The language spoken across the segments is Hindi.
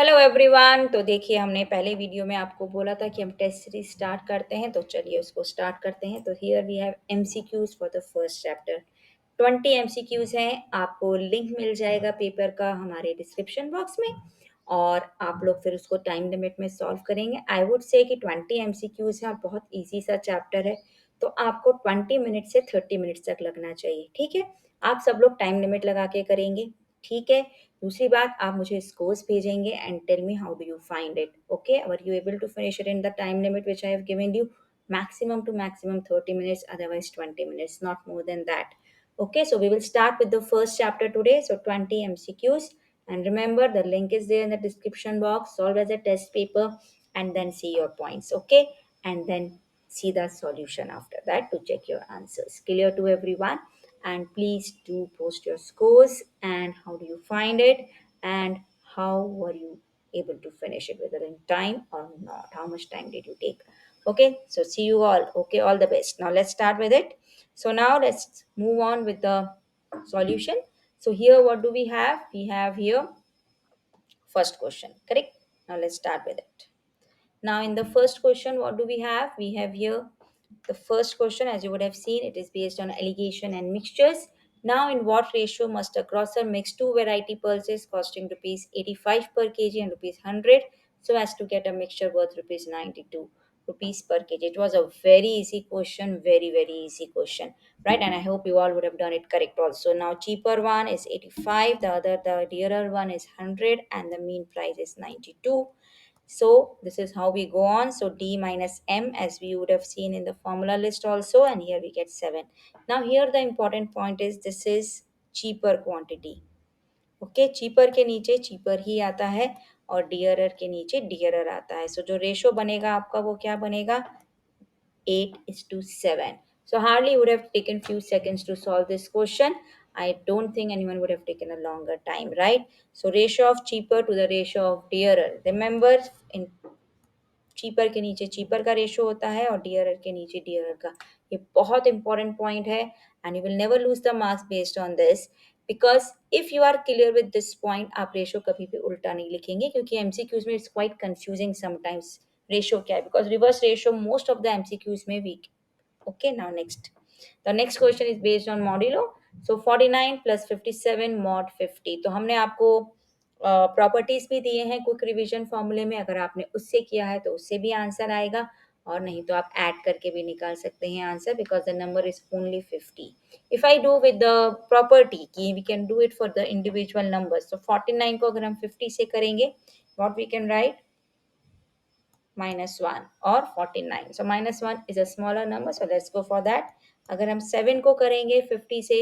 Hello everyone. तो देखिए, हमने पहले वीडियो में आपको बोला था कि हम टेस्ट सीरीज स्टार्ट करते हैं, तो चलिए उसको स्टार्ट करते हैं। तो here we have MCQs for the first chapter. 20 MCQs हैं। आपको लिंक मिल जाएगा पेपर का हमारे डिस्क्रिप्शन बॉक्स में, और आप लोग फिर उसको टाइम लिमिट में सॉल्व करेंगे। आई वुड से कि 20 एमसीक्यूज है और बहुत ईजी सा चैप्टर है, तो आपको 20 मिनट से 30 मिनट्स तक लगना चाहिए। ठीक है, आप सब लोग टाइम लिमिट लगा के करेंगे। ठीक है, दूसरी बात, आप मुझे स्कोर्स भेजेंगे and tell me how do you find it. Okay, are you able to finish it in the time limit which I have given you? Maximum to maximum 30 minutes, otherwise 20 minutes, not more than that. Okay, so we will start with the first chapter today. So 20 MCQs, and remember the link is there in the description box. Solve as a test paper and then see your points. Okay, and then see the solution after that to check your answers. Clear to everyone? And please do post your scores and how do you find it, and how were you able to finish it, whether in time or not, how much time did you take. Okay, so see you all. Okay, all the best. Now let's start with it. So now let's move on with the solution. So here what do we have? We have here first question, correct? Now let's start with it. Now, in the first question, what do we have? We have here the first question, as you would have seen, it is based on alligation and mixtures. Now, in what ratio must a grocer mix two variety pulses costing rupees 85 per kg and rupees 100 so as to get a mixture worth rupees 92 rupees per kg? It was a very easy question, very easy question, right? And I hope you all would have done it correct also. Now, cheaper one is 85, the dearer one is 100, and the mean price is 92. So this is how we go on. So D minus M, as we would have seen in the formula list also, and here we get 7. Now here the important point is this is cheaper quantity. Okay, cheaper के नीचे चीपर ही आता है और डियरर के नीचे डियरर आता है। सो जो रेशो बनेगा आपका वो क्या बनेगा? 8:7. So hardly would have taken few seconds to solve this question. I don't think anyone would have taken a longer time, right? So ratio of cheaper to the ratio of dearer. Remember, in cheaper के नीचे चीपर का रेशो होता है और डियरर के नीचे डियरर का। ये बहुत इंपॉर्टेंट पॉइंट है, and you will never lose the marks based on this, because if you are clear with this point, आप रेशो कभी भी उल्टा नहीं लिखेंगे, क्योंकि एमसीक्यूज में it's quite confusing sometimes ratio क्या है, because reverse ratio most of the MCQs में weak. Okay, now next. The next question is based on modulo. So 49 plus 57 mod 50. तो हमने आपको प्रॉपर्टीज भी दिए हैं क्विक रिवीजन फॉर्मूले में। अगर आपने उससे किया है तो उससे भी आंसर आएगा, और नहीं तो आप ऐड करके भी निकाल सकते हैं answer, because the number is only 50. If I do with the property कि we can do it for the individual numbers, तो 49 को अगर हम 50 से करेंगे, व्हाट वी कैन राइट? -1 और 49. So -1 is a smaller number, so let's go for that. अगर हम 7 को करेंगे 50 से,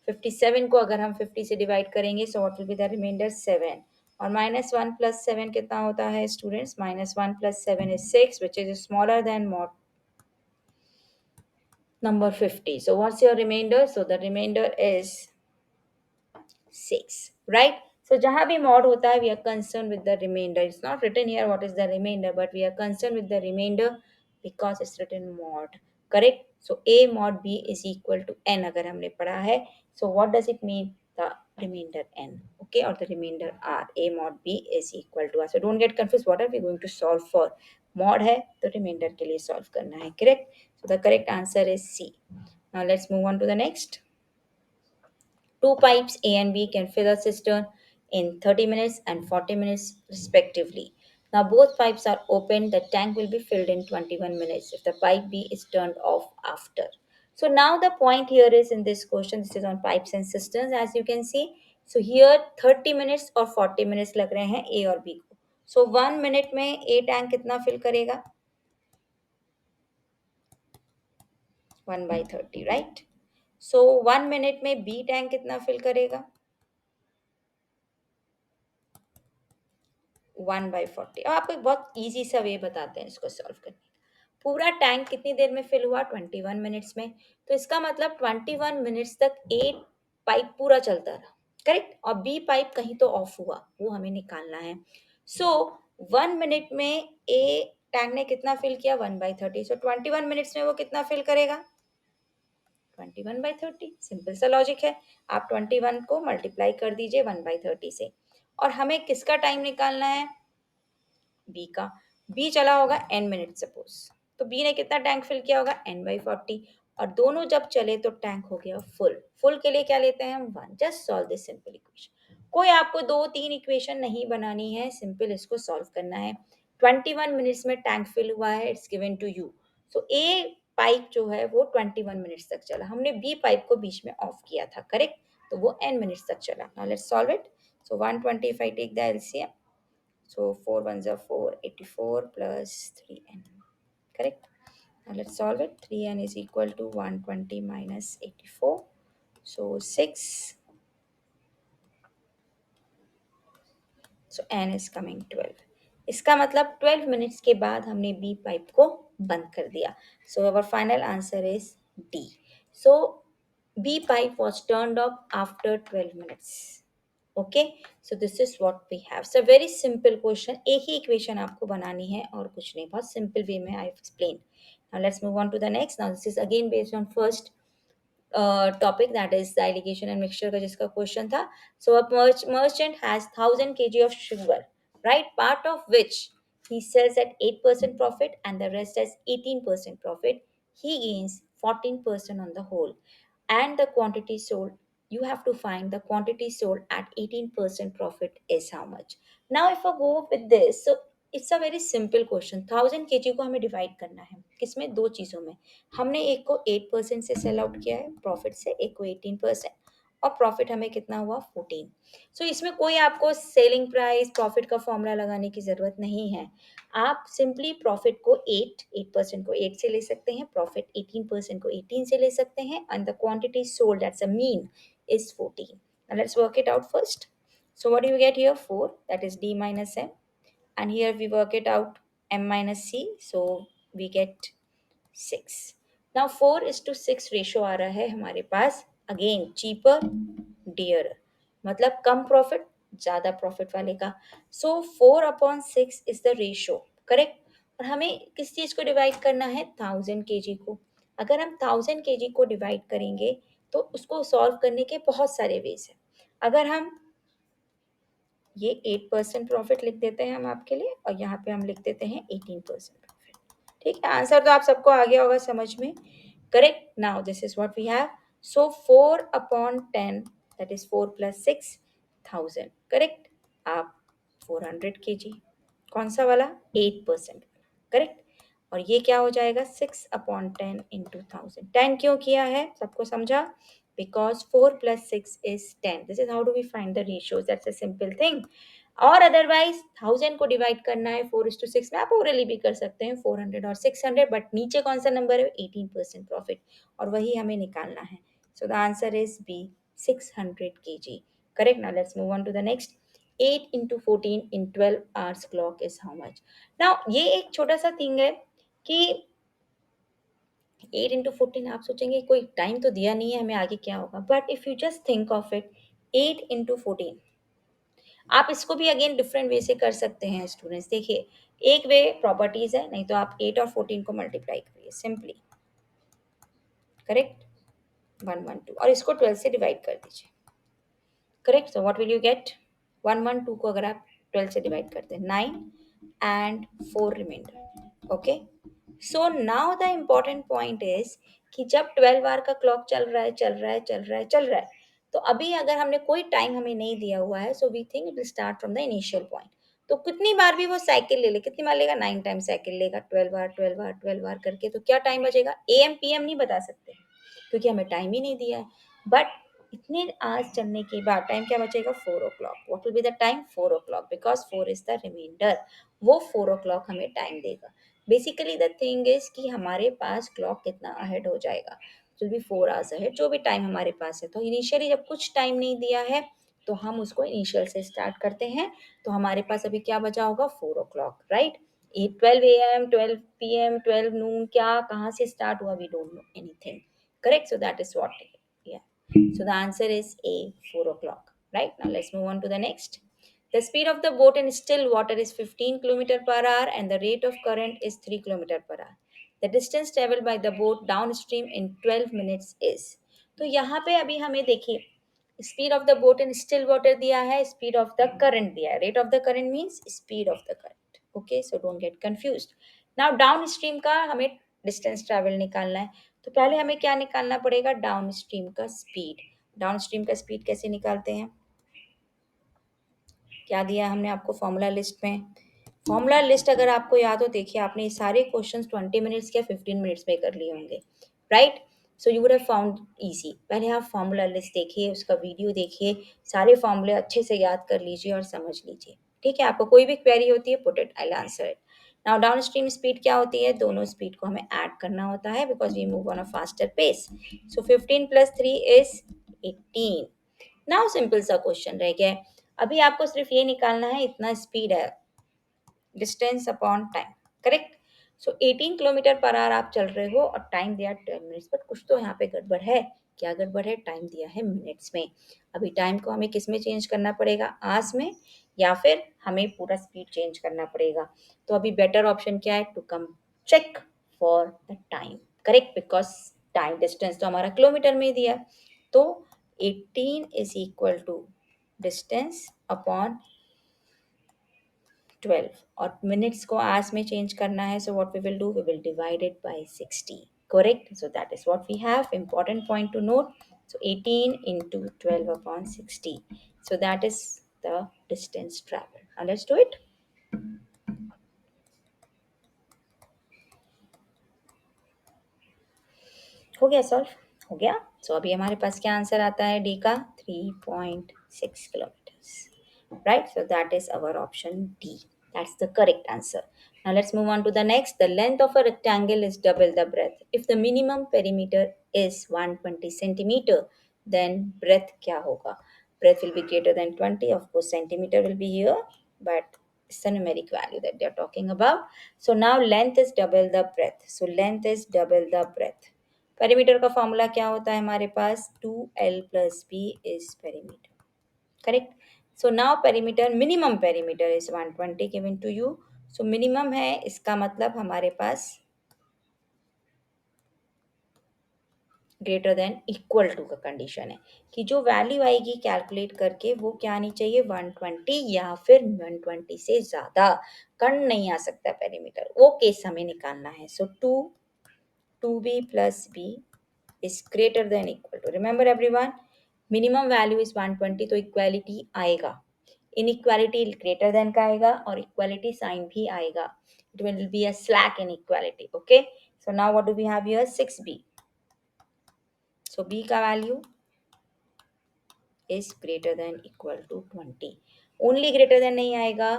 57 को अगर हम 50 से डिवाइड करेंगे, so what will be the remainder? 7. और -1 plus 7 कितना होता है students? -1 plus 7 is 6, which is smaller than mod number 50. So what's your remainder? So the remainder is 6, right? So जहाँ भी mod होता है, we are concerned with the remainder. It's not written here what is the remainder, but we are concerned with the remainder because it's written mod. Correct? So A mod B is equal to n अगर हमने पढ़ा है. So what does it mean? The remainder n. Okay, or the remainder r. A mod B is equal to r. So don't get confused. What are we going to solve for? Mod है तो remainder के लिए solve करना है. Correct? So the correct answer is C. Now let's move on to the next. Two pipes A and B can fill a cistern in 30 minutes and 40 minutes respectively. Now both pipes are open, the tank will be filled in 21 minutes if the pipe B is turned off after. So now the point here is in this question, this is on pipes and cisterns as you can see. So here 30 minutes और 40 minutes लग रहे हैं A और B को. So 1 minute में A tank कितना fill करेगा? 1/30, right? So 1 minute में B tank कितना fill करेगा? 1/40. अब आपको एक बहुत ईजी सा वे बताते हैं इसको सॉल्व करने का। पूरा टैंक कितनी देर में फिल हुआ? 21 मिनट्स में। तो इसका मतलब 21 मिनट्स तक ए पाइप पूरा चलता रहा, करेक्ट? और बी पाइप कहीं तो ऑफ हुआ, वो हमें निकालना है। सो 1 मिनट में ए टैंक ने कितना फिल किया? 1/30. सो 21 मिनट्स में वो कितना फिल करेगा? 21/30. सिंपल सा लॉजिक है। आप 21 को मल्टीप्लाई कर दीजिए 1/30 से, और हमें किसका टाइम निकालना है, बी का। बी चला होगा n मिनट सपोज, तो बी ने कितना टैंक फिल किया होगा n/40, और दोनों जब चले तो टैंक हो गया फुल। फुल के लिए क्या लेते हैं हम, 1। Just solve this simple equation. कोई आपको 2-3 इक्वेशन नहीं बनानी है, सिंपल इसको सॉल्व करना है। 21 मिनट्स में टैंक फिल हुआ है, it's given to you. So a pipe जो है वो 21 मिनट्स तक चला, हमने बी पाइप को बीच में ऑफ किया था, करेक्ट, तो वो n मिनट्स तक चला। Now let's solve it. So 120 if I take the LCM, so 4 ones are 4, 84 plus 3n. Correct? Now let's solve it. 3n is equal to 120 minus 84. So 6. So n is coming 12. इसका मतलब 12 मिनट्स के बाद हमने बी पाइप को बंद कर दिया. So our final answer is D. So B pipe was turned off after 12 minutes. Okay, so this is what we have. So very simple question, एक ही इक्वेशन आपको बनानी है और कुछ नहीं, बहुत सिंपल वे में I explain. Now let's move on to the next. Now this is again based on first topic, that is the alligation and mixture का जिसका क्वेश्चन था. सो अ merchant has 1000 kg of sugar, right, part of which he sells at 8% profit and the rest as 18% profit. He gains 14% on the whole, and the quantity sold, you have to find the quantity sold at 18% profit is how much. Now if I go with this, so it's a very simple question. 1000 kg को हमें डिवाइड करना है किसमें, दो चीज़ों में. हमने एक को 8% से सेल आउट किया है प्रॉफिट से, एक को 18%, और प्रॉफिट हमें कितना हुआ 14. सो इसमें कोई आपको सेलिंग प्राइस प्रॉफिट का फॉर्मूला लगाने की ज़रूरत नहीं है. आप सिंपली प्रॉफिट को 8% को 8 से ले सकते हैं, प्रॉफिट 18% को 18 से ले सकते हैं, and the quantity sold that's a mean is 14. Now let's work it out first. So what do you get here? 4, that is D minus M. And here we work it out, M minus C. So we get 6. Now 4:6 ratio आ रहा है हमारे पास. अगेन चीपर डियर, मतलब कम प्रॉफिट ज़्यादा प्रॉफिट वाले का. सो 4/6 इज द रेशो, करेक्ट. और हमें किस चीज़ को डिवाइड करना है, 1000 kg को. अगर हम 1000 kg को डिवाइड करेंगे तो उसको सॉल्व करने के बहुत सारे वेज हैं. अगर हम ये 8% प्रॉफिट लिख देते हैं हम आपके लिए, और यहाँ पे हम लिख देते हैं 18% प्रॉफिट. ठीक है, आंसर तो आप सबको आ गया होगा समझ में, correct. Now this is what we have. So 4/10, that is 4 + 6, 1000, correct. आप 400 kg, कौन सा वाला, 8%, करेक्ट. और ये क्या हो जाएगा, 6/10 इंटू 1000. 10 क्यों किया है, सबको समझा, because 4 + 6 is 10. This is how do we find the ratios. That's a simple thing. और अदरवाइज 1000 को डिवाइड करना है 4:6 में, आप ओरली भी कर सकते हैं 400 और 600, बट नीचे कौन सा नंबर है, 18% प्रॉफिट, और वही हमें निकालना है. So the answer is B, 600 kg. Correct. Now let's move on to the next. 8 into 14 in 12 hours clock is how much? Now ये एक छोटा सा थिंग है कि 8 into 14, आप सोचेंगे कोई टाइम तो दिया नहीं है हमें आगे क्या होगा, but if you just think of it, 8 into 14, आप इसको भी अगेन डिफरेंट वे से कर सकते हैं स्टूडेंट्स. देखिए, एक वे प्रॉपर्टीज है, नहीं तो आप 8 और 14 को मल्टीप्लाई करिए सिंपली, करेक्ट, 112, और इसको 12 से डिवाइड कर दीजिए, correct. So what will you get, 112 को अगर आप 12 से डिवाइड करते हैं, 9 and 4 remainder. Okay, so now the important point is कि जब 12 आवर का क्लॉक चल रहा है चल रहा है चल रहा है चल रहा है, तो अभी अगर हमने कोई टाइम हमें नहीं दिया हुआ है, so we think it will start from the initial point. तो कितनी बार भी वो साइकिल ले ले, कितनी बार लेगा, 9 टाइम साइकिल लेगा, 12 आवर 12 आवर 12 आवर करके, तो क्या टाइम बचेगा, AM PM नहीं बता सकते क्योंकि हमें टाइम ही नहीं दिया है. बट इतने आवर्स चलने के बाद टाइम क्या बचेगा, 4 o'clock. What will be the time, 4 o'clock, because 4 is the remainder. वो 4 o'clock हमें टाइम देगा. बेसिकली द थिंग इज कि हमारे पास क्लॉक कितना अहेड हो जाएगा, विल बी 4 hours अहेड, जो भी टाइम हमारे पास है. तो इनिशियली जब कुछ टाइम नहीं दिया है तो हम उसको इनिशियल से स्टार्ट करते हैं, तो हमारे पास अभी क्या बचा होगा, 4 o'clock, राइट. 12 AM 12 PM 12 नून, क्या कहाँ से स्टार्ट हुआ, we don't know anything, correct. So that is what, yeah. So the answer is A, 4 o'clock. Right? Now let's move on to the next. The speed of the boat in still water is 15 km per hour and the rate of current is 3 km per hour. The distance traveled by the boat downstream in 12 minutes is. तो यहाँ पे अभी हमें देखिए, speed of the boat in still water दिया है, स्पीड ऑफ द करंट दिया है. Rate of the current means speed of the current. Okay, so don't get confused. Now down stream का हमें डिस्टेंस ट्रैवल निकालना है. तो पहले हमें क्या निकालना पड़ेगा? डाउन स्ट्रीम का स्पीड. डाउन स्ट्रीम का स्पीड कैसे निकालते हैं? क्या दिया हमने आपको फॉर्मूला लिस्ट में? फॉर्मूला लिस्ट अगर आपको याद हो, देखिए आपने ये सारे क्वेश्चंस 20 मिनट्स या 15 मिनट्स में कर लिए होंगे, right? So you would have found easy. पहले आप फॉर्मूला लिस्ट देखिए, उसका वीडियो देखिए, सारे फॉर्मूले अच्छे से याद कर लीजिए और समझ लीजिए. ठीक है, आपको कोई भी क्वेरी होती है, put it, I will answer it. Now down stream speed क्या होती है? दोनों स्पीड को हमें ऐड करना होता है because we move on a faster pace. So 15 plus 3 is 18. Now simple सा क्वेश्चन रह गया है. अभी आपको सिर्फ ये निकालना है, इतना स्पीड है, distance upon time, correct? So 18 kilometre per our आप चल रहे हो और टाइम दिया 10 मिनट्स. बट कुछ तो यहाँ पे गड़बड़ है. क्या गड़बड़ है? टाइम दिया है मिनट्स में. अभी टाइम को हमें किस में चेंज करना पड़ेगा? आवर्स में, या फिर हमें पूरा स्पीड चेंज करना पड़ेगा? तो अभी बेटर ऑप्शन क्या है? To come check for the time, correct? Because time distance तो हमारा किलोमीटर में दिया है. तो 18 is equal to distance upon 12 और मिनट्स को आवर्स में चेंज करना है. So what we will do? We will divide it by 60, correct? So that is what we have. Important point to note. So 18 into 12 upon 60. So that is the distance traveled. Now let's do it. हो गया सॉल्व? हो गया. सो अभी हमारे पास क्या आंसर आता है? डी का 3.6 kilometres, right? So that is our option D. That's the correct answer. Now let's move on to the next. The length of a rectangle is double the breadth. If the minimum perimeter is 120 centimeter, then breadth क्या होगा? Breadth will be greater than 20. Of course, centimeter will be here, but it's a numeric value that they are talking about. So now length is double the breadth. So length is double the breadth. Perimeter का फॉर्मूला क्या होता है हमारे पास? 2l plus B is perimeter, correct? So now perimeter, minimum perimeter is 120 given to you. So minimum है, इसका मतलब हमारे पास ग्रेटर देन इक्वल टू का कंडीशन है कि जो वैल्यू आएगी कैलकुलेट करके वो क्या आनी चाहिए? 120 या फिर 120 से ज़्यादा. कम नहीं आ सकता पेरीमीटर, वो केस हमें निकालना है. So 2b plus B is greater than equal to, remember everyone, minimum value is 120 तो इक्वालिटी आएगा. इनइक्वालिटी ग्रेटर देन का आएगा और इक्वालिटी साइन भी आएगा. It will be a slack inequality. Okay, so now what do we have here? 6b. So b का value is greater than equal to 20. only greater than नहीं आएगा,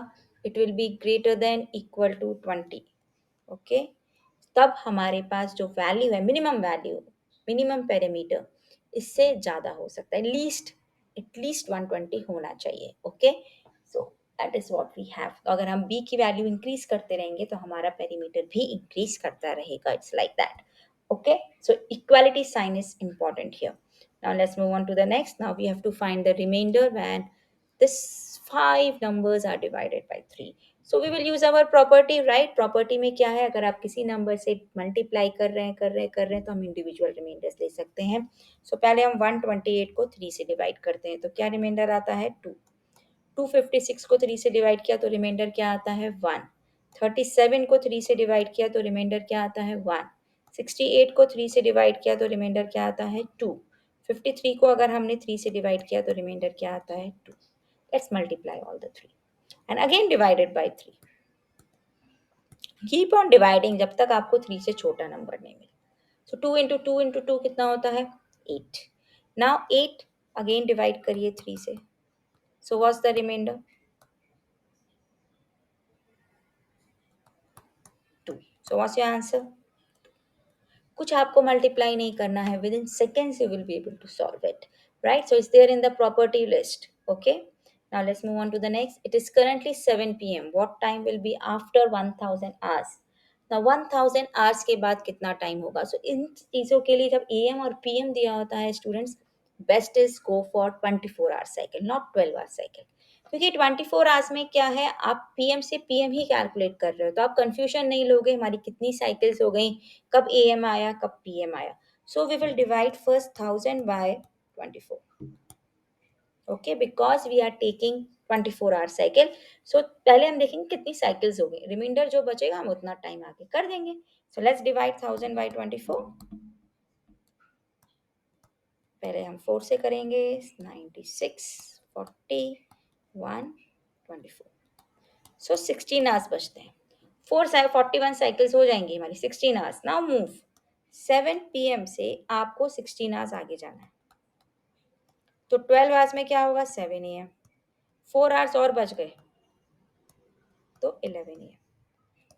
it will be greater than equal to 20. Okay, तब हमारे पास जो वैल्यू है, मिनिमम वैल्यू, मिनिमम पैरामीटर, इससे ज़्यादा हो सकता है. लीस्ट, एटलीस्ट 120 होना चाहिए. Okay, so that is what we have. तो अगर हम बी की वैल्यू इंक्रीज करते रहेंगे तो हमारा पैरामीटर भी इंक्रीज करता रहेगा. It's like that. Okay, so equality sign is important here. Now let's move on to the next. Now we have to find the remainder when this five numbers are divided by 3. So we will use our property, right? Property में क्या है? अगर आप किसी नंबर से मल्टीप्लाई कर रहे हैं तो हम इंडिविजुअल रिमाइंडर्स ले सकते हैं. सो पहले हम 128 को 3 से डिवाइड करते हैं तो क्या रिमाइंडर आता है? 2. 256 को 3 से डिवाइड किया तो रिमाइंडर क्या आता है? 1. 37 को 3 से डिवाइड किया तो रिमाइंडर क्या आता है? 1. 68 को 3 से डिवाइड किया तो रिमाइंडर क्या आता है? 2. 53 को अगर हमने 3 से डिवाइड किया तो रिमाइंडर क्या आता है? 2. Let's multiply all the 3 and again divided by 3. Keep on dividing जब तक आपको 3 से छोटा नंबर नहीं मिले. सो 2 इंटू टू इंटू टू कितना होता है? 8. नाउ 8 अगेन डिवाइड करिए 3 से. So what's the remainder? 2. So what's your answer? कुछ आपको मल्टीप्लाई नहीं करना है, within seconds you will be able to solve it, right? So it's there in the property list. Okay, now let's move on to the next. It is currently 7 p.m. What time will be after 1000 hours? ना 1000 आवर्स के बाद कितना टाइम होगा? सो इन चीज़ों के लिए जब AM और PM दिया होता है students, best is go for 24 hour cycle, not 12 hour cycle. क्योंकि 24 आवर्स में क्या है, आप PM से PM ही कैलकुलेट कर रहे हो तो आप कंफ्यूजन नहीं लोगे हमारी कितनी साइकिल्स हो गई, कब AM आया, कब PM आया. So we will divide first 1000 by 24. Okay, because we are taking 24 hour cycle. सो पहले हम देखेंगे कितनी साइकिल्स हो गई, रिमाइंडर जो बचेगा हम उतना टाइम आगे कर देंगे। So let's divide 1000 by 24। पहले हम 4 से करेंगे, 96, 40, 1, 24। सो 16 आवर्स बचते हैं। 41 साइकिल्स हो जाएंगी हमारी, 16 आवर्स। नाउ मूव 7 PM से आपको 16 आवर्स आगे जाना है, तो 12 आवर्स में क्या होगा, 7 AM। 4 आवर्स और बच गए, तो 11 AM।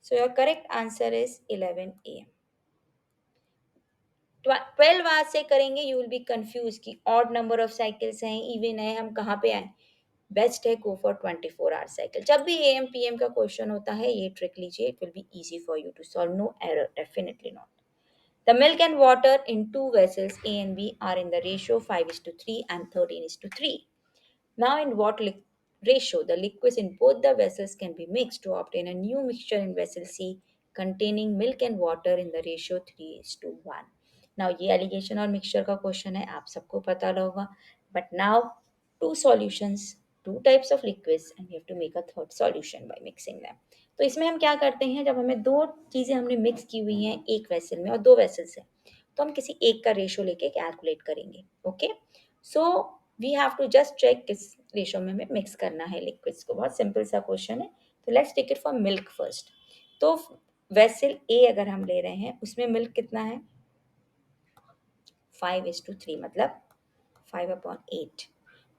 So your correct answer is 11 AM। 12 hours से करेंगे यू विल बी कंफ्यूज कि ऑड नंबर ऑफ साइकिल्स हैं, इवन है, हम कहाँ पे आए। बेस्ट है गो फॉर 24 आवर साइकिल। जब भी AM PM का क्वेश्चन होता है ये ट्रिक लीजिए, it will be easy for you to solve, no error, definitely not. The milk and water in two vessels A and B are in the ratio 5:3 and 13:3. Now, in what ratio the liquids in both the vessels can be mixed to obtain a new mixture in vessel C containing milk and water in the ratio 3:1. Now, ये alligation और mixture का question है, आप सबको पता होगा. But now, two solutions, two types of liquids, and you have to make a third solution by mixing them. तो इसमें हम क्या करते हैं, जब हमें दो चीज़ें हमने मिक्स की हुई हैं एक वेसल में और दो वेसल्स हैं, तो हम किसी एक का रेशो लेके कैलकुलेट करेंगे। Okay, so we have to just check किस रेशो में हमें मिक्स करना है लिक्विड्स को। बहुत सिंपल सा क्वेश्चन है। तो let's take it for milk first. तो वेसल ए अगर हम ले रहे हैं उसमें मिल्क कितना है, 5:3, मतलब 5/8।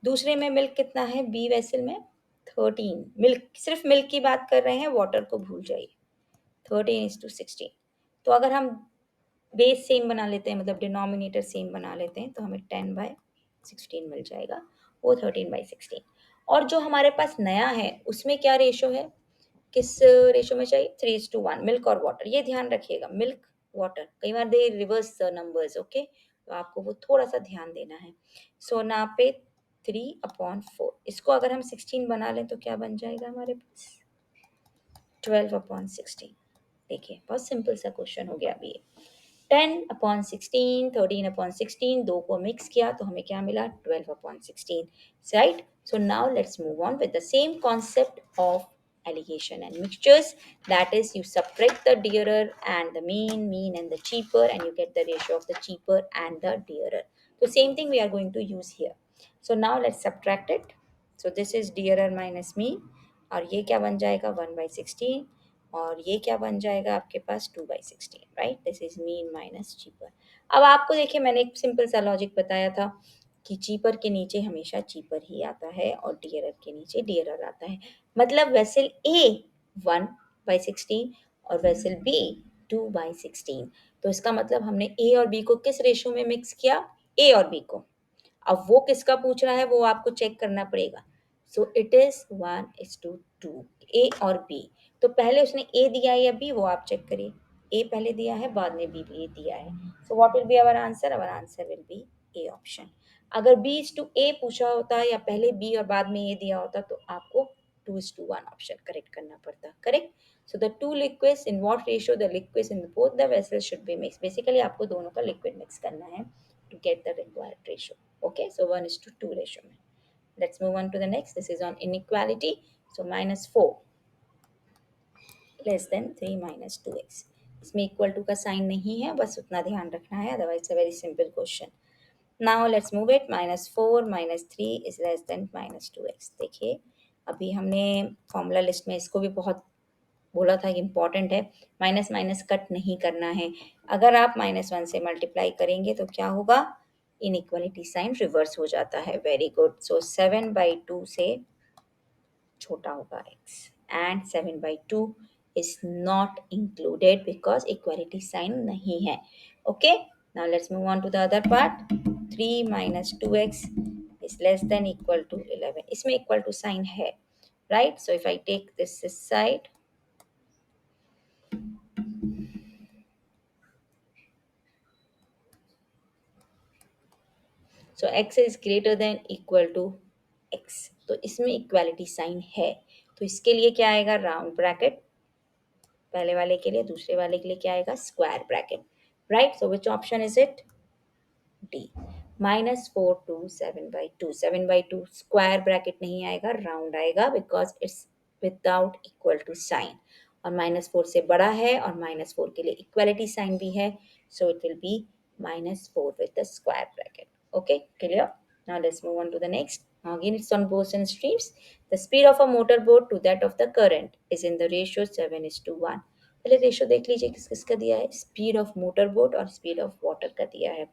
दूसरे में मिल्क कितना है, बी वेसल में 13। मिल्क, सिर्फ मिल्क की बात कर रहे हैं, वाटर को भूल जाइए। 13:16। तो अगर हम बेस सेम बना लेते हैं, मतलब डिनोमिनेटर सेम बना लेते हैं, तो हमें 10/16 मिल जाएगा, वो 13/16। और जो हमारे पास नया है उसमें क्या रेशो है, किस रेशो में चाहिए, 3:1, मिल्क और वाटर। ये ध्यान रखिएगा, मिल्क वाटर, कई बार दे रिवर्स नंबर्स, ओके, तो आपको वो थोड़ा सा ध्यान देना है। सो ना पे 3/4, इसको अगर हम 16 बना लें तो क्या बन जाएगा हमारे पास, 12/16। देखिए बहुत सिंपल सा क्वेश्चन हो गया अभी। 10/16, 13/16, दो को मिक्स किया तो हमें क्या मिला, 12/16, right. So now let's move on with the same concept of alligation and mixtures, that is you subtract the dearer and the mean and the cheaper, and you get the ratio of the cheaper and the dearer. So same thing we are going to use here. So now let's subtract it. So this is dearer minus mean, और ये क्या बन जाएगा, 1/16, और ये क्या बन जाएगा आपके पास, 2/16, right. This is mean minus cheaper. अब आपको देखिए मैंने एक सिंपल सा लॉजिक बताया था कि चीपर के नीचे हमेशा चीपर ही आता है और डियरर के नीचे डियरर आता है। मतलब वेसल ए 1/16 और वेसल बी 2/16। तो इसका मतलब हमने ए और बी को किस रेशो में मिक्स किया, ए और बी को। अब वो किसका पूछ रहा है वो आपको चेक करना पड़ेगा। सो इट इज 1:2, ए और बी। तो पहले उसने ए दिया है या बी, वो आप चेक करिए। ए पहले दिया है, बाद में बी भी दिया है। So what will be our answer, our answer will be A option. अगर B:A पूछा होता या पहले बी और बाद में ए दिया होता तो आपको 2:1 ऑप्शन करेक्ट करना पड़ता, correct. So the two liquids in what ratio, the liquids in both the vessels should be mix. Basically आपको दोनों का लिक्विड मिक्स करना है to get the required ratio. Okay, so 1:2 ratio. Let's move on to the next. This is on inequality. So -4 less than 3 minus 2x. इसमें इक्वल टू का साइन नहीं है, बस उतना ध्यान रखना है, otherwise a very simple question. Now let's move it, -4 -3 is less then -2x। देखिए अभी हमने फॉर्मूला लिस्ट में इसको भी बहुत बोला था कि इंपॉर्टेंट है, माइनस माइनस कट नहीं करना है। अगर आप -1 से मल्टीप्लाई करेंगे तो क्या होगा, इनइक्वालिटी साइन रिवर्स हो जाता है। Very good. सो 7/2 से छोटा होगा x, and 7/2 is not included because equality sign नहीं है। Okay, now let's move on to the other part. 3 minus 2x is less than equal to 11। इसमें इक्वल टू साइन है, right. So if I take this side, so x is greater than equal to x, तो इसमें इक्वालिटी साइन है। तो इसके लिए क्या आएगा, राउंड ब्रैकेट पहले वाले के लिए, दूसरे वाले के लिए क्या आएगा, square bracket, right. So which option is it, D. -4 to 7/2, 7/2 square bracket नहीं आएगा, राउंड आएगा because it's without equal to sign, और -4 से बड़ा है और -4 के लिए इक्वलिटी साइन भी है, so it will B -4 with the square bracket. Okay, clear? Now let's move on to the next. Now again it's on boats and streams. The speed of a motorboat to that of the current is in the ratio 7:1. पहले रेशियो देख लीजिए किस किसका दिया है, स्पीड ऑफ मोटर बोट और स्पीड ऑफ वाटर का दिया है,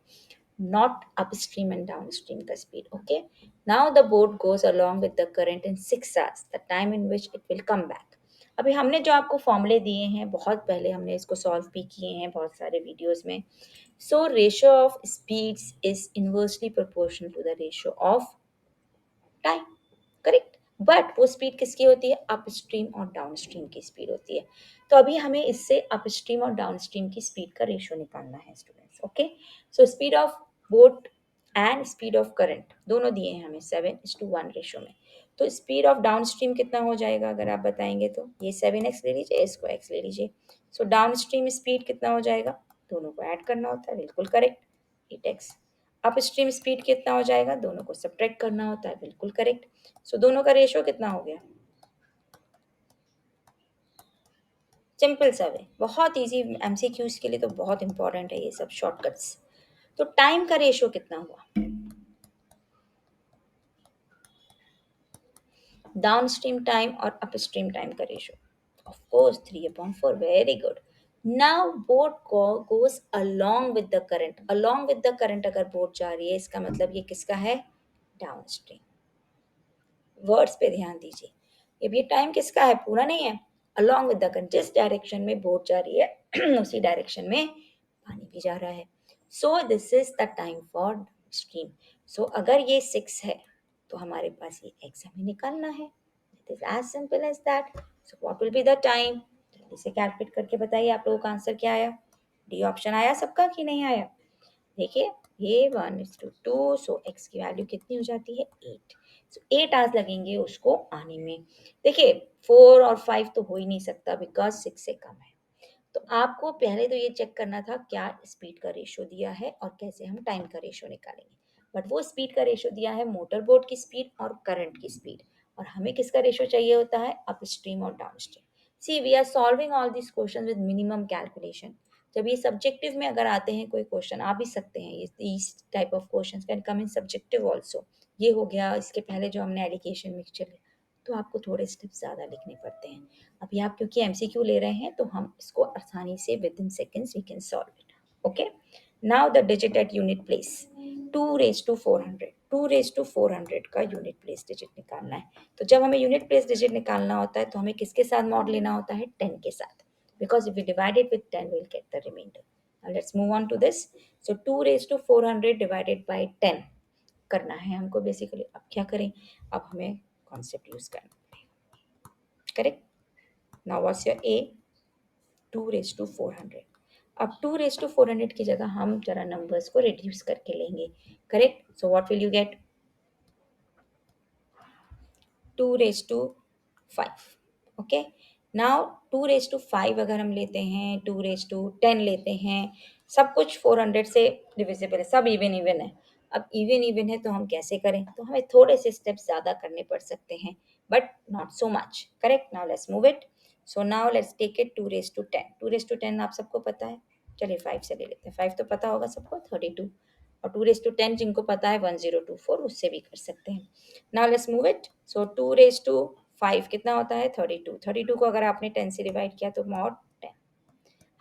not upstream and downstream का speed. Okay, now the boat goes along with the current in 6 hours, the time in which it will come back. अभी हमने जो आपको फॉर्मूले दिए हैं बहुत पहले हमने इसको सॉल्व भी किए हैं बहुत सारे वीडियोस में. So ratio of speeds is inversely proportional to the ratio of time, correct. But वो स्पीड किसकी होती है, अपस्ट्रीम और डाउनस्ट्रीम की स्पीड होती है. तो अभी हमें इससे अपस्ट्रीम और डाउनस्ट्रीम की स्पीड का रेशियो निकालना है students. Okay, so speed of boat and speed of current दोनों दिए हैं हमें 7:1 रेशियो में. तो स्पीड ऑफ डाउनस्ट्रीम कितना हो जाएगा अगर आप बताएंगे तो, ये 7x ले लीजिए, इसको x ले लीजिए. सो डाउनस्ट्रीम स्पीड कितना हो जाएगा, दोनों को ऐड करना होता है, बिल्कुल करेक्ट, 8x. अपस्ट्रीम स्पीड कितना हो जाएगा, दोनों को सब्ट्रैक्ट करना होता है, बिल्कुल करेक्ट. सो दोनों का रेशियो कितना हो गया, सिंपल सा वे, बहुत इजी, एमसीक्यूज के लिए तो बहुत इंपॉर्टेंट है ये सब शॉर्टकट्स. तो टाइम का रेशियो कितना हुआ, डाउनस्ट्रीम टाइम और अपस्ट्रीम टाइम का ratio, of course 3/4. Very good. Now boat goes along with the current, along with the current अगर बोट जा रही है इसका मतलब ये किसका है, डाउनस्ट्रीम. वर्ड्स पे ध्यान दीजिए, ये टाइम किसका है, पूरा नहीं है. अलोंग विद द करंट, जिस डायरेक्शन में बोट जा रही है उसी डायरेक्शन में पानी भी जा रहा है. So this is the time for stream. So अगर ये 6 है तो हमारे पास ये x हमें निकालना है. It is as simple as that. So what will be the time, जल्दी से कैलकुलेट करके बताइए आप लोगों का आंसर क्या आया. डी ऑप्शन आया सबका कि नहीं आया, देखिए ये 1:2, सो x की वैल्यू कितनी हो जाती है, 8. सो 8 आवर्स लगेंगे उसको आने में. देखिए 4 और 5 तो हो ही नहीं सकता बिकॉज 6 से कम है. तो आपको पहले तो ये चेक करना था क्या स्पीड का रेशियो दिया है और कैसे हम टाइम का रेशियो निकालेंगे. बट वो स्पीड का रेशियो दिया है मोटर बोट की स्पीड और करंट की स्पीड, और हमें किसका रेशियो चाहिए होता है, अपस्ट्रीम और downstream. See we are solving all this question with minimum calculation. जब ये सब्जेक्टिव में अगर आते हैं कोई क्वेश्चन आ भी सकते हैं, ये इस type of questions can come in subjective also. ये हो गया, इसके पहले जो हमने एलिगेशन में चले तो आपको थोड़े स्टेप्स ज़्यादा लिखने पड़ते हैं. अभी आप क्योंकि एमसीक्यू ले रहे हैं तो हम इसको आसानी से within seconds we can solve it. Okay, now the digit at unit place, 2:400, 2:400 का यूनिट प्लेस डिजिट निकालना है. तो जब हमें यूनिट प्लेस डिजिट निकालना होता है तो हमें किसके साथ मॉड लेना होता है, 10 के साथ, because if we divide it with 10 we'll get the remainder. Now let's move on to this. So 2:400 divided by 10 करना है हमको बेसिकली. अब क्या करें, अब हमें कॉन्सेप्ट यूज करना है, करेक्ट. नाउ व्हाट्स योर ए, 2:400. अब 2:400 की जगह हम जरा नंबर्स को रिड्यूस करके लेंगे, correct. So what will you get, 2:5. Okay, now 2:5 अगर हम लेते हैं, 2:10 लेते हैं, सब कुछ 400 से डिविजिबल है, सब इवन इवन है. अब इवन इवन है तो हम कैसे करें, तो हमें थोड़े से स्टेप्स ज़्यादा करने पड़ सकते हैं but not so much, correct. Now let's move it. So now let's take it 2:10. 2:10 आप सबको पता है, चलिए 5 से ले लेते हैं. 5 तो पता होगा सबको, 32. और 2:10 जिनको पता है 1024, उससे भी कर सकते हैं. Now let's move it. So 2:5 कितना होता है, 32. 32 को अगर आपने 10 से डिवाइड किया तो मॉड 10.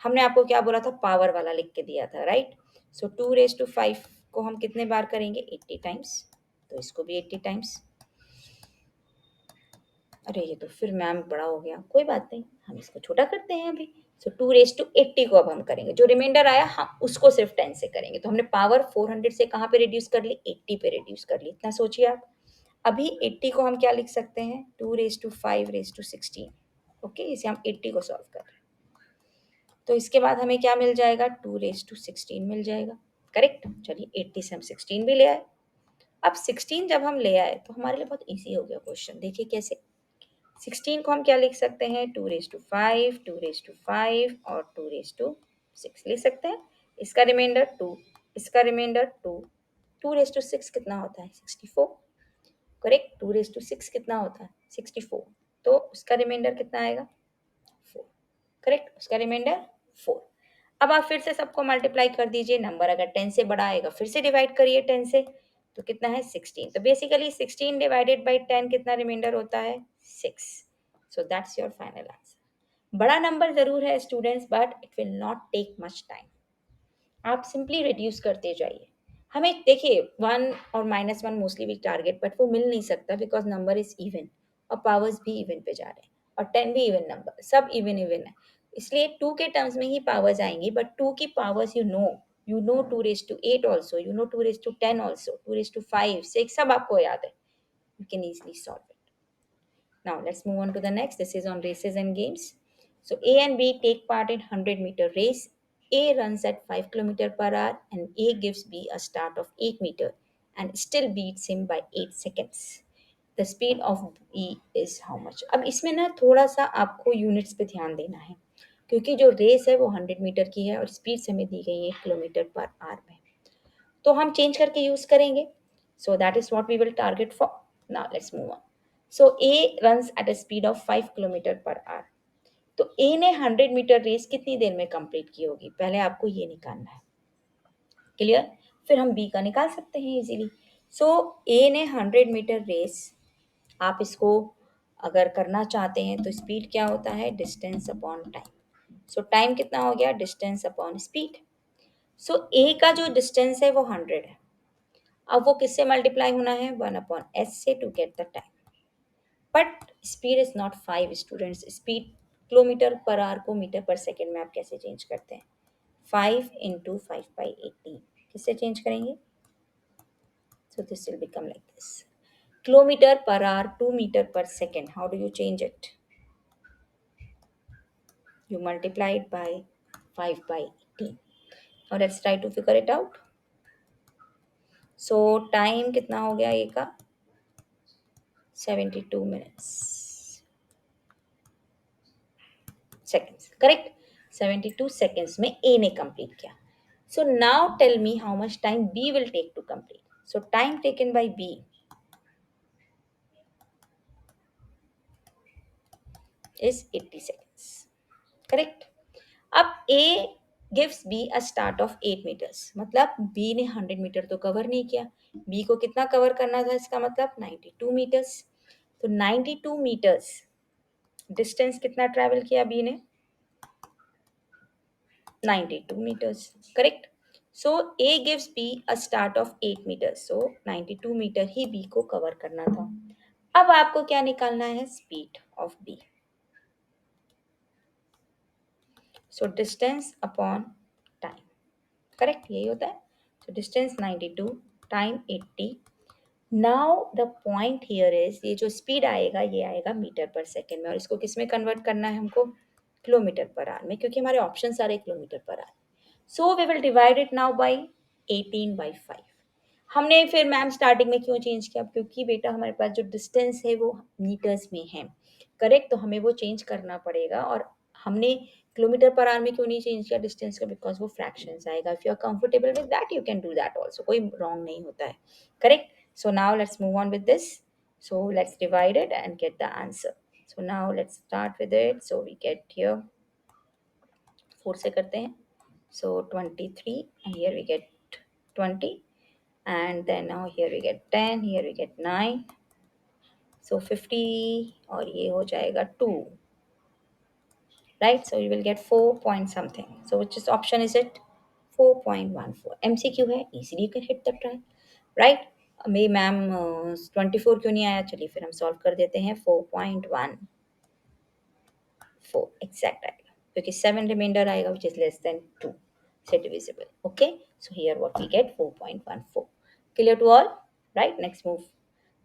हमने आपको क्या बोला था, पावर वाला लिख के दिया था, राइट. सो 2:5 को हम कितने बार करेंगे, 80 टाइम्स. तो इसको भी 80 टाइम्स. अरे ये तो फिर मैम बड़ा हो गया, कोई बात नहीं, हम इसको छोटा करते हैं अभी. सो 2:80 को अब हम करेंगे, जो रिमाइंडर आया हम उसको सिर्फ 10 से करेंगे. तो हमने पावर 400 से कहाँ पे रिड्यूस कर ली, 80 पे रिड्यूस कर ली. इतना सोचिए आप. अभी 80 को हम क्या लिख सकते हैं, 2:5:16. ओके, इसे हम 80 को सॉल्व कर रहे हैं. तो इसके बाद हमें क्या मिल जाएगा, 2:16 मिल जाएगा, करेक्ट. चलिए 80 से हम 16 भी ले आए. अब 16 जब हम ले आए तो हमारे लिए बहुत ईजी हो गया क्वेश्चन. देखिए कैसे, 16 को हम क्या लिख सकते हैं, 2:5, 2:5 और 2:6 लिख सकते हैं. इसका रिमाइंडर 2, इसका रिमाइंडर 2, 2 रेस टू 6 कितना होता है? 64। करेक्ट। 2 रेस टू 6 कितना होता है? 64। तो उसका रिमाइंडर कितना आएगा? 4। करेक्ट, उसका रिमाइंडर 4। अब आप फिर से सबको मल्टीप्लाई कर दीजिए। नंबर अगर 10 से बड़ा आएगा फिर से डिवाइड करिए 10 से, तो कितना है? 16। तो बेसिकली 16 डिवाइडेड बाई 10 कितना रिमाइंडर होता है? 6। So that's your final answer. बड़ा नंबर जरूर है students, but it will not take much time. आप सिंपली रिड्यूस करते जाइए। हमें देखिए 1 और -1 मोस्टली वी टारगेट, बट वो मिल नहीं सकता बिकॉज नंबर इज इवन और पावर्स भी इवन पे जा रहे हैं, और 10 भी इवन नंबर, सब इवन इवन है। इसलिए 2 के टर्म्स में ही पावर्स आएंगी, बट 2 की powers you know 2 raise to 8 also, you know 2 raise to 10 also, 2 raise to 5 6 सब आपको याद है। You can easily solve it. Now let's move on to the next. This is on races and games. So A and B take part in 100-meter race. A runs at 5 kilometer per hour and A gives B a start of 8 meter and still beats him by 8 seconds. The speed of B is how much? अब इसमें ना थोड़ा सा आपको यूनिट्स पे ध्यान देना है, क्योंकि जो रेस है वो 100 मीटर की है और स्पीड हमें दी गई है 8 किलोमीटर पर आवर में। तो हम चेंज करके यूज करेंगे। So that is what we will target for. Now let's move on. So A runs at a speed of 5 kilometre per hour. तो ए ने 100 मीटर रेस कितनी देर में कंप्लीट की होगी, पहले आपको ये निकालना है। क्लियर? फिर हम बी का निकाल सकते हैं इजीली। सो ए ने 100 मीटर रेस, आप इसको अगर करना चाहते हैं तो स्पीड क्या होता है? Distance upon time. So time कितना हो गया? Distance upon speed. So A का जो डिस्टेंस है वो 100 है। अब वो किससे मल्टीप्लाई होना है? 1/s से to get the time. But speed is not 5 students. Speed kilometre per hour को मीटर पर सेकेंड में आप कैसे चेंज करते हैं? 5 × 5/18 किससे चेंज करेंगे? So this will become like this. Kilometre per hour to metre per second, how do you change it? You multiply it by 5/18. Now let's try to figure it out. So time कितना हो गया ये का? 72 minutes seconds. करेक्ट? 72 seconds में ए ने कंप्लीट किया। So now tell me how much time B will take to complete. So time taken by B is 80 seconds. Correct? अब A gives B a start of 8 metres, मतलब बी ने 100 मीटर तो कवर नहीं किया। बी को कितना कवर करना था? इसका मतलब 92 मीटर्स। तो 92 मीटर्स डिस्टेंस कितना ट्रैवल किया बी ने? 92 meters. Correct? So A gives B a start of 8 meters. So 92 metre he B को कवर करना था। अब आपको क्या निकालना है? Speed of B। So distance upon time. Correct? यही होता है। So distance 92, time 80। Now the point here is, ये जो स्पीड आएगा ये आएगा मीटर पर सेकेंड में, और इसको किस में कन्वर्ट करना है हमको? किलोमीटर पर आवर में, क्योंकि हमारे ऑप्शन सारे kilometre per hour. So we will divide it now by 18/5। हमने फिर मैम स्टार्टिंग में क्यों चेंज किया? क्योंकि बेटा हमारे पास जो डिस्टेंस है वो मीटर्स में है। करेक्ट? तो हमें वो चेंज करना पड़ेगा, और हमने किलोमीटर पर आवर में क्यों नहीं चेंज किया डिस्टेंस का? बिकॉज वो फ्रैक्शंस आएगा। If you are comfortable with that you can do that also, कोई रॉन्ग नहीं होता है। Correct? So now let's move on with this. So let's divide it and get the answer. So now let's start with it. So we get here 4 से करते हैं. So 23 and here we get 20, and then now here we get 10, here we get 9. So 50 और ये हो जाएगा 2. Right? So you will get 4 point something. So which is option is it? 4.14. MCQ है, easily you can hit the try. Right? May ma'am 24 क्यों नहीं आया? चलिए फिर हम सॉल्व कर देते हैं। 4.14 एग्जैक्ट आएगा, क्योंकि 7 रिमाइंडर आएगा विच इज लेस देन 2 से divisible. Okay, so here what we get 4.14। Clear to all? Right, next move.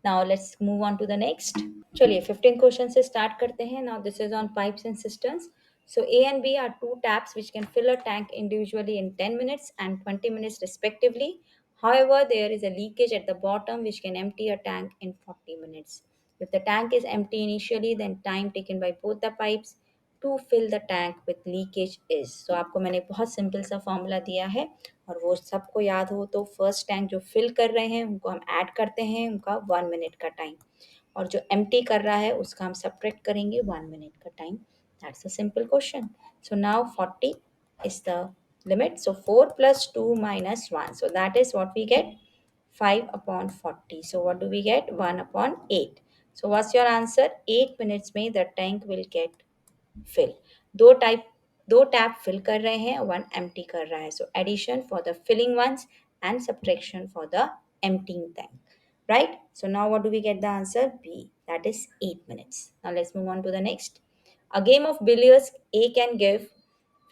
Now let's move on to the next. चलिए 15 क्वेश्चन से स्टार्ट करते हैं। Now this is on pipes and cisterns. So A and B are two taps which can fill a tank individually in 10 minutes and 20 minutes respectively. However, there is a leakage at the bottom which can empty a tank in 40 minutes. If the tank is empty initially, then time taken by both the pipes to fill the tank with leakage is. So आपको मैंने बहुत सिंपल सा फॉर्मूला दिया है और वो सबको याद हो तो फर्स्ट टैंक जो फिल कर रहे हैं उनको हम ऐड करते हैं उनका 1 मिनट का टाइम, और जो एम्प्टी कर रहा है उसका हम सब्ट्रैक्ट करेंगे 1 मिनट का time. That's a simple question. So now 40 is the limit. So 4 plus 2 minus 1. So that is what we get, 5 upon 40. So what do we get? 1 upon 8. So what's your answer? 8 minutes में the tank will get fill. दो टाइप दो टैप फिल कर रहे हैं, वन एम्प्टी कर रहा है. So addition for the filling ones and subtraction for the emptying tank. Right? So now what do we get the answer? B. That is 8 minutes. Now let's move on to the next. A game of billiards, A can give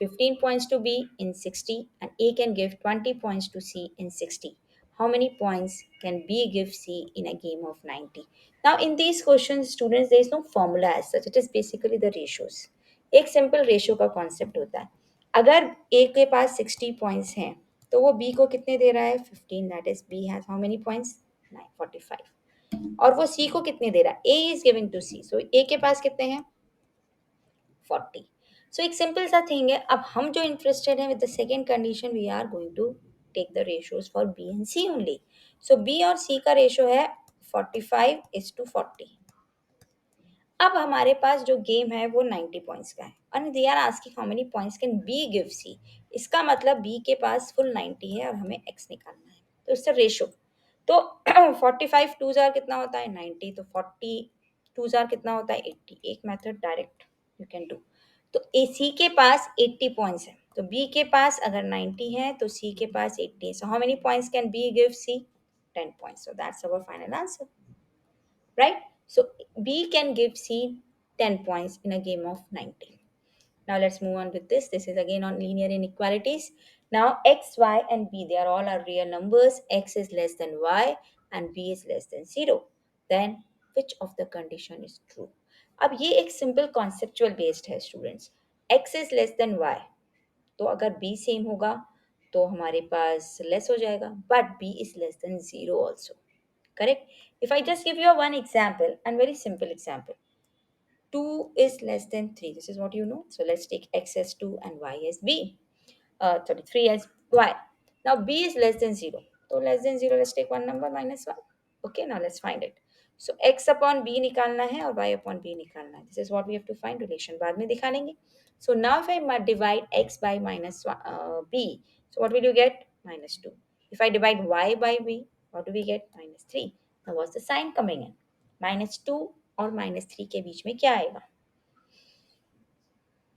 15 points to B in 60 and A can give 20 points to C in 60. How many points can B give C in a game of 90? Now in these questions, students, there is no formula as such. It is basically the ratios. एक सिंपल रेशियो का कॉन्सेप्ट होता है. अगर ए के पास 60 पॉइंट्स हैं तो वो बी को कितने दे रहा है? 15. That is B has how many points? 45. और वो सी को कितने दे रहा है? A is giving to C, so A के पास कितने हैं? 40. सो एक सिंपल सा थिंग है. अब हम जो इंटरेस्टेड हैं with the second condition, we are going to take the ratios for B and C only. So B और सी का रेशियो है 45:40. अब हमारे पास जो गेम है वो 90 पॉइंट्स का है और they are asking how many points can be give C. इसका मतलब बी के पास फुल 90 है और हमें एक्स निकालना है. तो इसका रेशो तो 45 टू जार कितना होता है? 90. तो 40 टू जार कितना होता है? 80. एक method direct you can do. तो ए सी के पास 80 पॉइंट्स है, तो बी के पास अगर 90 है तो सी के पास 80 है. So how many points can be give C? 10 points. So that's our final answer. Right? So B can give C 10 points in a game of 90. Now let's move on with this. This is again on linear inequalities. Now x, y and b, they are all our real numbers. X is less than y and b is less than 0. Then which of the condition is true? अब ये एक सिंपल कॉन्सेप्चुअल बेस्ड है students. x is less than y, तो अगर b सेम होगा तो हमारे पास लेस हो जाएगा, but b is less than 0 also. Correct? If I just give you a one example and very simple example, 2 is less than 3. This is what you know. So let's take x as 2 and y as b. Sorry, 3 as y. Now b is less than 0. So less than 0, let's take one number minus 1. Okay, now let's find it. So x upon b निकालना है और y upon b निकालना है. This is what we have to find. Relation बाद में दिखा लेंगे. So now if I divide x by minus b, so what will you get? Minus 2. If I divide y by b, what do we get? Minus 3. Now what's the sign coming in? Minus 2 और minus 3 के बीच में क्या आएगा?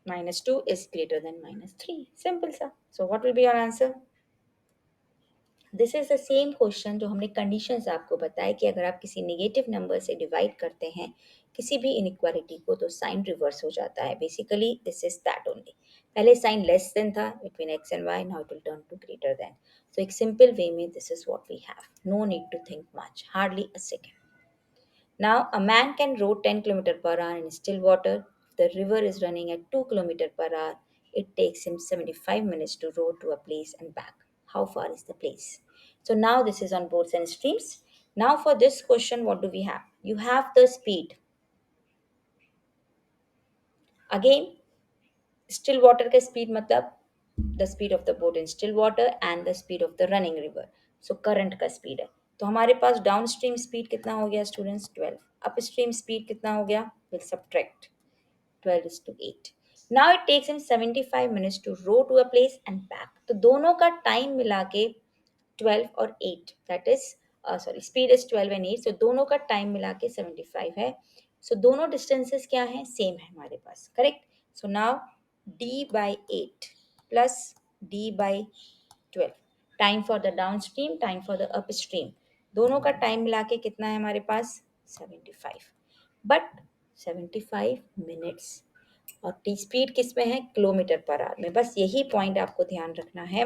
Minus 2 is greater than minus 3. Simple सा. So what will be your answer? This is the same question जो हमने कंडीशंस आपको बताया कि अगर आप किसी नेगेटिव नंबर से डिवाइड करते हैं किसी भी इनइक्वालिटी को तो साइन रिवर्स हो जाता है. Basically this is that only. पहले साइन लेस देन था between x and y, now it will turn to greater than. So एक सिंपल वे में this is what we have. No need to think much, hardly a second. Now, a man can row 10 km per hour in still water. If the river is running at 2 km per hour, it takes him 75 minutes to row to a place and back. How far is the place? So now this is on boards and streams. Now for this question, what do we have? You have the speed. Again, still water का speed मतलब the speed of the boat in still water and the speed of the running river. So current का speed है. तो हमारे पास डाउन स्ट्रीम स्पीड कितना हो गया स्टूडेंट्स? 12. अप स्ट्रीम स्पीड कितना हो गया? Will subtract 12 is to 8. Now it takes him 75 minutes to row to a place and back. तो दोनों का टाइम मिला के 12 और 8, that is sorry speed is 12 and 8, सो दोनों का टाइम मिला के 75 है. सो दोनों डिस्टेंसेस क्या हैं? सेम है हमारे पास. Correct. So now d by 8 plus d by 12, time for the downstream, time for the upstream, दोनों का टाइम मिला के कितना है हमारे पास? 75. बट 75 मिनट्स और टी स्पीड किस में है? किलोमीटर पर आवर में. बस यही पॉइंट आपको ध्यान रखना है.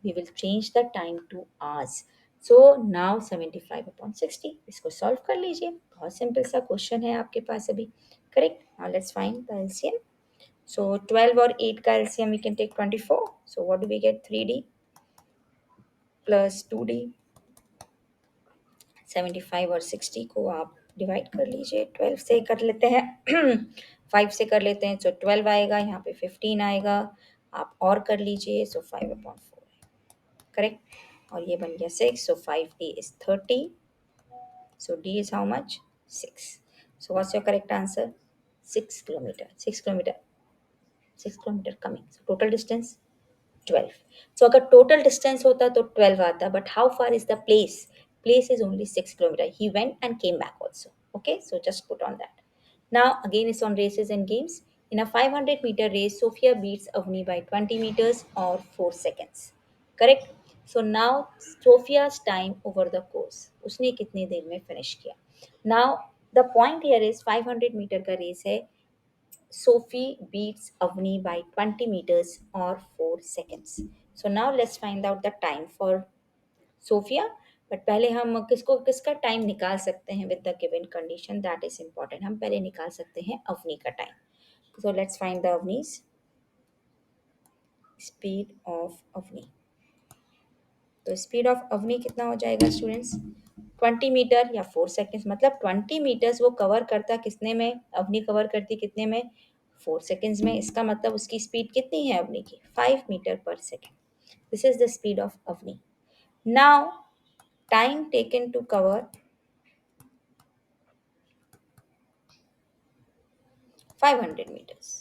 We will change the time to hours. So now 75 upon 60, इसको सॉल्व कर लीजिए. बहुत सिंपल सा क्वेश्चन है आपके पास अभी. Correct. Now let's find the LCM. So 12 और 8 का LCM we can take 24. So what do we get? 3d plus 2d. 75 और 60 को आप डिवाइड कर लीजिए. 12 से कर लेते हैं 5 से कर लेते हैं, सो 12 आएगा, यहाँ पे 15 आएगा, आप और कर लीजिए, सो 5/4 करेक्ट, और ये बन गया 6, सो 5d is 30, so d is how much? 6. So what's your correct answer? 6 kilometer. 6 kilometer. 6 kilometer coming. So total distance 12. So अगर total distance होता तो 12 आता, but how far is the place? Place is only 6 kilometer. He went and came back also. Okay, so just put on that. Now again it's on races and games. In a 500-meter race, Sophia beats Avni by 20 meters or 4 seconds. Correct? So now Sophia's time over the course. उसने कितनी देर में finish किया? Now the point here is 500 metre का रेस है. Sophie beats Avni by 20 meters or 4 seconds. So now let's find out the time for Sophia. But पहले हम किसका टाइम निकाल सकते हैं with the given condition, that is important. हम पहले निकाल सकते हैं अवनी का time. So let's find the Avni's speed of Avni. तो स्पीड ऑफ अवनी कितना हो जाएगा स्टूडेंट्स? 20 मीटर या 4 सेकेंड्स, मतलब 20 मीटर्स वो कवर करता कितने में? अवनी कवर करती कितने में? 4 सेकेंड्स में. इसका मतलब उसकी स्पीड कितनी है अवनी की? 5 metre per second. This is the speed of Avni. Now time taken to cover 500 meters.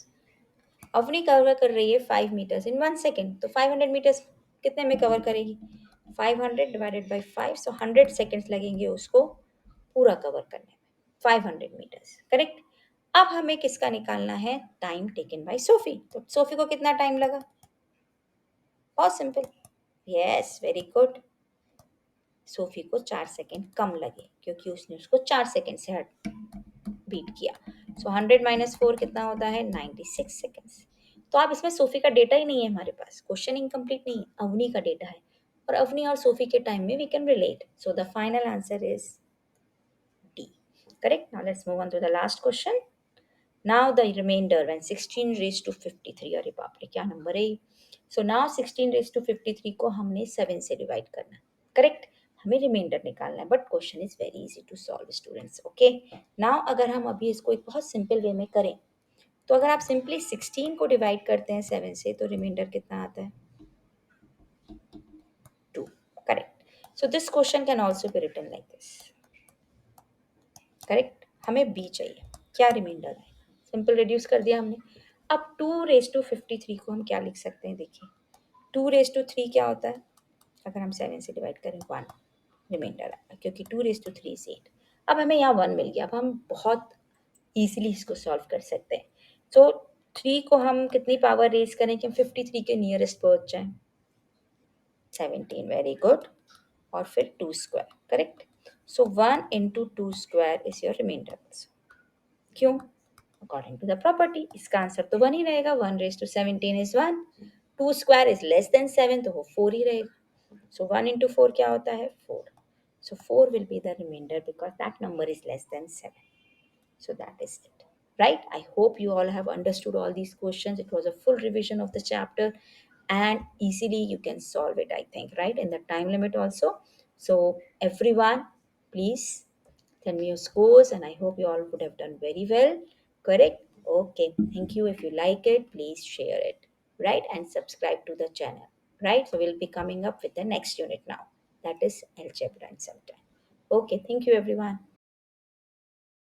Avni cover कर रही है 5 meters in 1 second. तो 500 meters कितने में कवर करेगी? 500 divided by 5, so 100 seconds लगेंगे उसको पूरा कवर करने में. 500 meters, करेक्ट. अब हमें किसका निकालना है? Time taken bye Sophie. तो सोफी को कितना टाइम लगा? बहुत simple. Yes, very good. Sophie को 4 सेकेंड कम लगे क्योंकि उसने उसको 4 सेकेंड से हट बीट किया. सो 100 माइनस 4 कितना होता है? 96 सेकेंड्स. तो आप इसमें सोफी का डेटा ही नहीं है हमारे पास, क्वेश्चन इनकम्प्लीट नहीं है, अवनी का डेटा है, और अवनी और सोफी के टाइम में we can relate. So the final answer is D. Correct. Now let's move on to the last question. Now the remainder when 16 raise to 53. अरे बाप रे, क्या नंबर है? सो नाउ 16 रेज टू 53 को हमने 7 से डिवाइड करना. करेक्ट. हमें रिमाइंडर निकालना है, but question is very easy to solve students. Okay. Now अगर हम अभी इसको एक बहुत सिंपल वे में करें, तो अगर आप सिंपली 16 को डिवाइड करते हैं 7 से, तो रिमाइंडर कितना आता है? 2. Correct. So this question can also be written like this. Correct. हमें बी चाहिए. क्या रिमाइंडर है? सिंपल रिड्यूस कर दिया हमने. अब 2 रेज टू 53 को हम क्या लिख सकते हैं? देखिए, 2 रेज टू 3 क्या होता है? अगर हम 7 से डिवाइड करें 1 रिमाइंडर आएगा, क्योंकि 2 रेज टू 3 is 8. अब हमें यहाँ 1 मिल गया. अब हम बहुत ईजिली इसको सॉल्व कर सकते हैं. सो 3 को हम कितनी पावर रेज करें कि हम 53 के नियरेस्ट पहुंच जाएं? 17. Very good. और फिर 2 square. Correct. So 1 into 2 square is your remainder. क्यों? अकॉर्डिंग टू द प्रॉपर्टी इसका आंसर तो 1 ही रहेगा. 1 raise to 17 is 1. 2 square is less than 7, तो वो 4 ही रहेगा. So 1 into 4 क्या होता है? 4. So 4 will be the remainder because that number is less than 7. So that is it. Right? I hope you all have understood all these questions. It was a full revision of the chapter and easily you can solve it, I think, right? In the time limit also. So everyone, please send me your scores and I hope you all would have done very well. Correct? Okay. Thank you. If you like it, please share it. Right? And subscribe to the channel. Right? So we'll be coming up with the next unit now. That is algebra and subtract. Okay. Thank you, everyone.